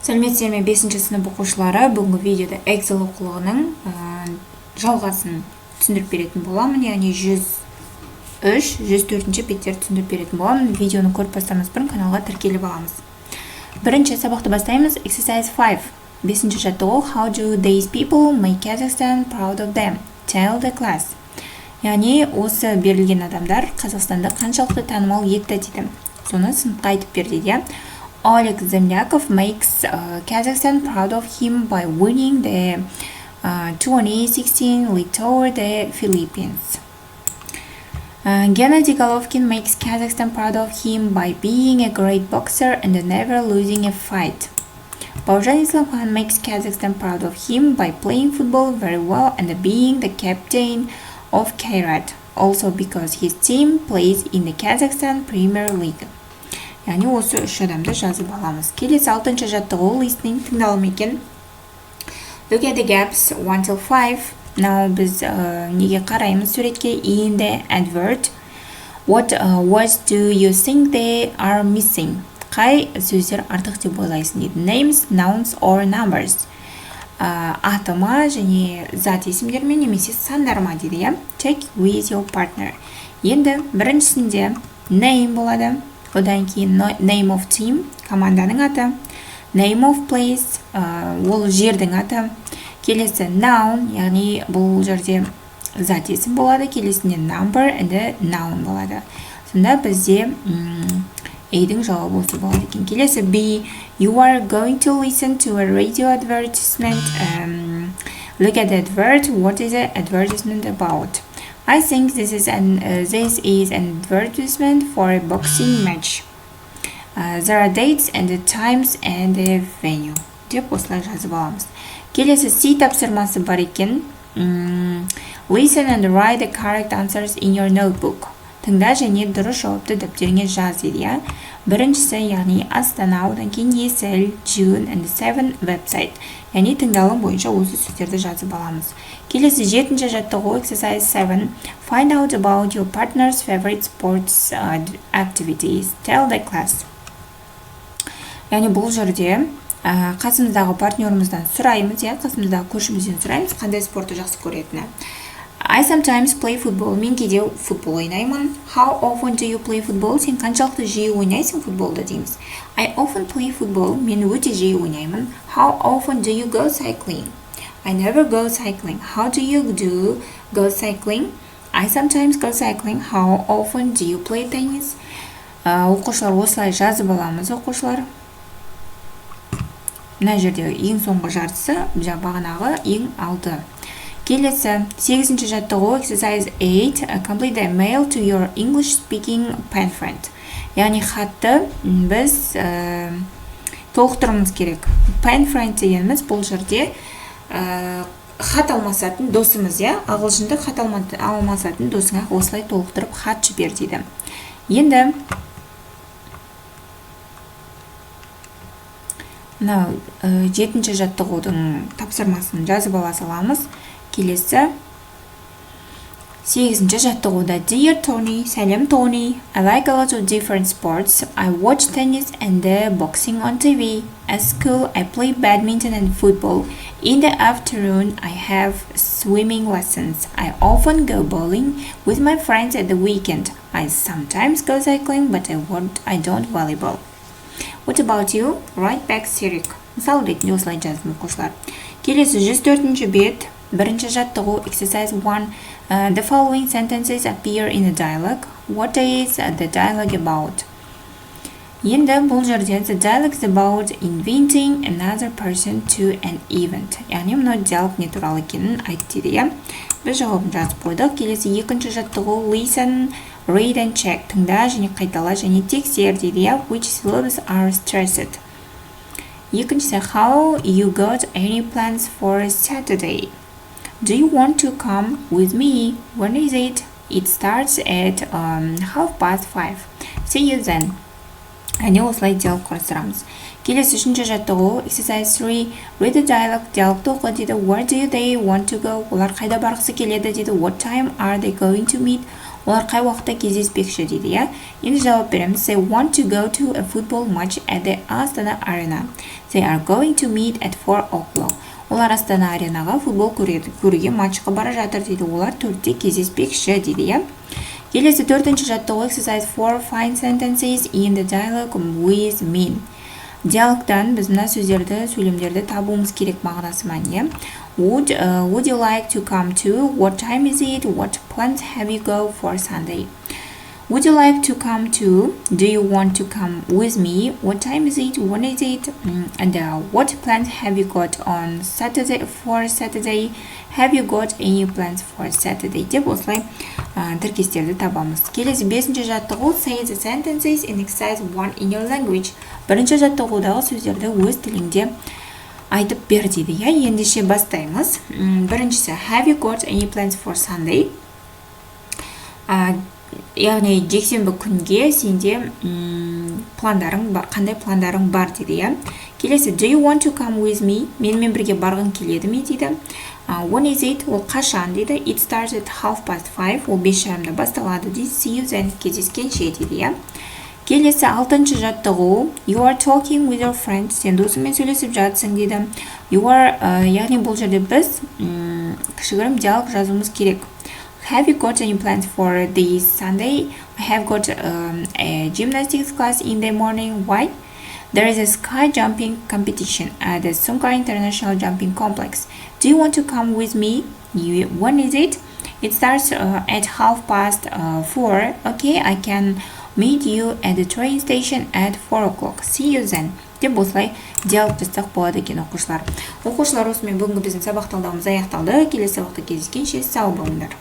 Сәлеметсіздер ме 5-ші сынып оқушылары, бүгінгі видеода Эксел оқулығының жалғасын түсіндіріп беретін боламын, яғни 103, 104-ші беттерді түсіндіріп беретін боламын. Видеоны көріп бастамас бұрын каналға тіркеліп аламыз. Бірінші сабақты бастаймыз. Exercise 5. 5-ші жаттығу. How do these people make Kazakhstan proud of them? Tell the class. Яғни осы берілген адамдар Қазақстанды қаншалықты танымал етті дейді. Соны сыныпқа айтып бер дейді. Oleg Zemlyakov makes Kazakhstan proud of him by winning the 2016 League Tour the Philippines. Gennady Golovkin makes Kazakhstan proud of him by being a great boxer and never losing a fight. Baujan Islamkhan makes Kazakhstan proud of him by playing football very well and being the captain of Kairat, also because his team plays in the Kazakhstan Premier League. Яғни осы үш адамды жазып аламыз. Келесі 6-шы жаттығу listening тыңдалым екен. Look at the gaps 1 till 5. Now біз неге қараймыз суретке? In the advert, what words do you think they are missing? Қай сөздер артық деп ойлайсың дейді. Names, nouns or numbers. Аты ма және зат есімдер ме немесе сандар ма дейді, иә? Check with your partner. Енді біріншісінде name болады. Одан кейін name of team, команданың аты. Name of place, ол жердің аты. Келесі noun, яғни бұл жерде зат есім болады. Келесінде number and noun болады. Сонда бізде A-дің жауабы осы болады екен. Келесі B, you are going to listen to a radio advertisement. Look at the advert. What is the advertisement about? I think this is an advertisement for a boxing match. There are dates and the times and the venue. Деп осылай жазып аламыз. Келесі C тапсырмасы бар екен. Listen and write the correct answers in your notebook. Тыңда және дұрыс жауапты дәптеріңе жаз дейді, иә. Біріншісі, яғни Астана, одан кейін Есіл, June and 7 website. Яғни тыңдалым бойынша осы сөздерді жазып аламыз. Келесі 7-ші жаттығу exercise 7. Find out about your partner's favorite sports activities. Tell the class. Яғни бұл жерде қасымыздағы партнерімізден сұраймыз, иә, қасымыздағы көршімізден сұраймыз, қандай спортты жақсы көретіні. I sometimes play football. Мен кейде футбол ойнаймын. How often do you play football? Сен қаншалықты жиі ойнайсың футболды дейміз. I often play football. Мен өте жиі ойнаймын. How often do you go cycling? I never go cycling. How do you go cycling? I sometimes go cycling. How often do you play tennis? Оқушылар осылай жазып аламыз, оқушылар. Мына жерде ең соңғы жартысы, бағанағы ең алты. Келесі 8-ші жаттығу exercise 8. Complete the mail to your English speaking pen friend. Яғни хатты біз толықтыруымыз керек. Pen friend дегеніміз бұл жерде хат алмасатын досымыз, иә. Ағылшынды хат алмасатын досыңа осылай толықтырып хат жібер дейді. Енді мынау 7-ші жаттығудың тапсырмасын жазып ала саламыз. Келесі 8-ші жаттығуда Dear Tony, сәлем Tony. I like a lot of different sports. I watch tennis and boxing on TV. At school, I play badminton and football. In the afternoon, I have swimming lessons. I often go bowling with my friends at the weekend. I sometimes go cycling, but I don't volleyball. What about you? Write back Sirik. Мысалы ретінде осылай жаздым, оқушылар. Келесі 104-ші бет. Бірінші жаттығу exercise 1. The following sentences appear in a dialogue. What is the dialogue about? Енді бұл жерде the dialogue is about inventing another person to an event. Яғни мұны диалог не туралы екенін айтты дейді, иә. Біз жауабын жазып қойдық. Келесі 2-ші жаттығу listen, read and check. Тыңда және қайтала және тексер дейді, иә. Which syllables are stressed? Екіншісі how you got any plans for Saturday? Do you want to come with me? When is it? It starts at 5:30. See you then. Әне осылай диалог құрастырамыз. Келесі 3-ші жаттығу exercise 3. Read the dialogue. Диалогты оқы дейді. Where do they want to go? Олар қайда барғысы келеді дейді. What time are they going to meet? Олар қай уақытта кездеспекші дейді, иә? Енді жауап береміз. They want to go to a football match at the Астана Arena. They are going to meet at 4 o'clock. Олар Астана аренаға футбол көруге матчқа бара жатыр дейді. Олар 4-те кездеспекші дейді, иә? Келесі 4-ші жаттығу exercise 4 find sentences in the dialogue with me. Диалогтан біз мына сөздерді, сөйлемдерді табуымыз керек мағынасы мәніне. Would you like to come to? What time is it? What plans have you got for Sunday? Would you like to come to? Do you want to come with me? What time is it? When is it? And what plans have you got on Saturday? For Saturday? Have you got any plans for Saturday? Деп осылай тіркестерді табамыз. Келесі 5-ші жаттығу say the sentences in exercise 1 in your language. Бірінші жаттығудағы сөздерді өз тіліңде айтып бер дейді, иә? Ендеше бастаймыз. Біріншісі have you got any plans for Sunday? Яғни жексенбі күнге сенде пландарың бар, қандай пландарың бар дейді, иә? Келесі do you want to come with me? Менімен бірге барғың келеді ме дейді. When is it? Ол қашан дейді. It starts at 5:30. Ол 5:30-да басталады дейді. See you then. Кездескенше дейді, иә? Келесі 6-ші жаттығу you are talking with your friends. Сен досыңмен сөйлесіп жатсың дейді. You are, яғни бұл жерде біз кішігірім диалог жазуымыз керек. Have you got any plans for this Sunday? I have got a gymnastics class in the morning. Why? There is a sky jumping competition at the Sunka International Jumping Complex. Do you want to come with me? When is it? It starts at 4:30. Okay, I can meet you at the train station at 4 o'clock. See you then. Деп осылай диалог жасақ болады екен оқушылар. Оқушылар, осымен бүгінгі біздің сабақ талдауымыз аяқталды. Келесі сабақта кездескенше сау болыңдар.